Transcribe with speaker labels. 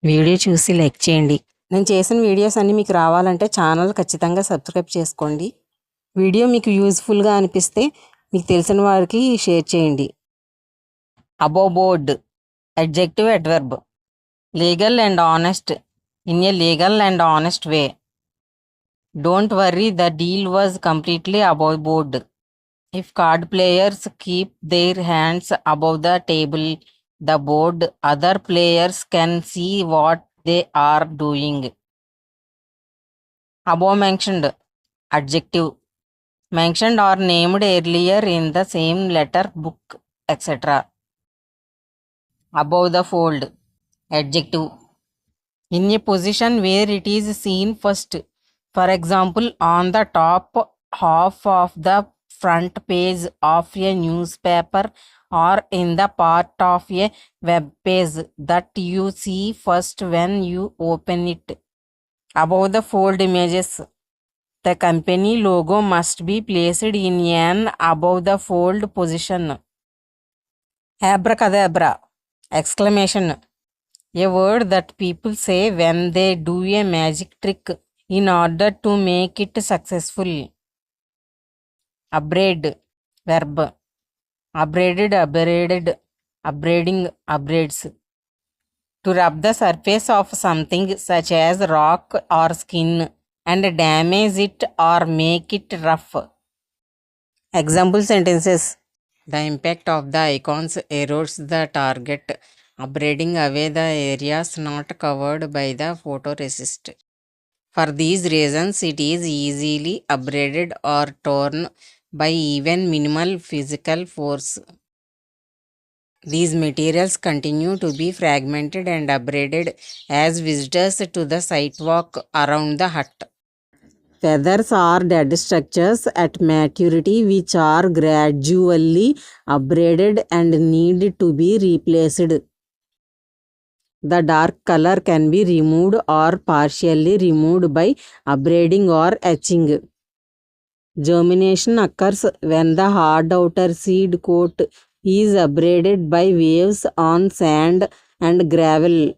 Speaker 1: Video చూసి like చేయండి. నేను చేసిన వీడియోస్ అన్నీ మీకు రావాలంటే ఛానల్ ఖచ్చితంగా సబ్స్క్రైబ్ చేసుకోండి. వీడియో మీకు యూజ్ఫుల్గా అనిపిస్తే మీకు తెలిసిన వారికి షేర్ చేయండి. Above board adjective adverb legal and honest in a legal and honest way. Don't worry, the deal was completely above board. If card players keep their hands above the table, the board, other players can see what they are doing. Above mentioned adjective mentioned or named earlier in the same letter, book, etc. Above the fold adjective in a position where it is seen first. For example, on the top half of the front page of a newspaper or in the part of a web page that you see first when you open it. Above the fold images, the company logo must be placed in an above the fold position. Abracadabra exclamation, a word that people say when they do a magic trick in order to make it successful. Upbraid verb upbraided, upbraided, upbraiding, upbraids. To rub the surface of something such as rock or skin and damage it or make it rough. Example sentences. The impact of the icons erodes the target, upbraiding away the areas not covered by the photoresist. For these reasons, it is easily upbraided or torn by even minimal physical force. These materials continue to be fragmented and upbraided as visitors to the sidewalk around the hut. Feathers are dead structures at maturity which are gradually upbraided and need to be replaced. The dark color can be removed or partially removed by upbraiding or etching. Germination occurs when the hard outer seed coat is upbraided by waves on sand and gravel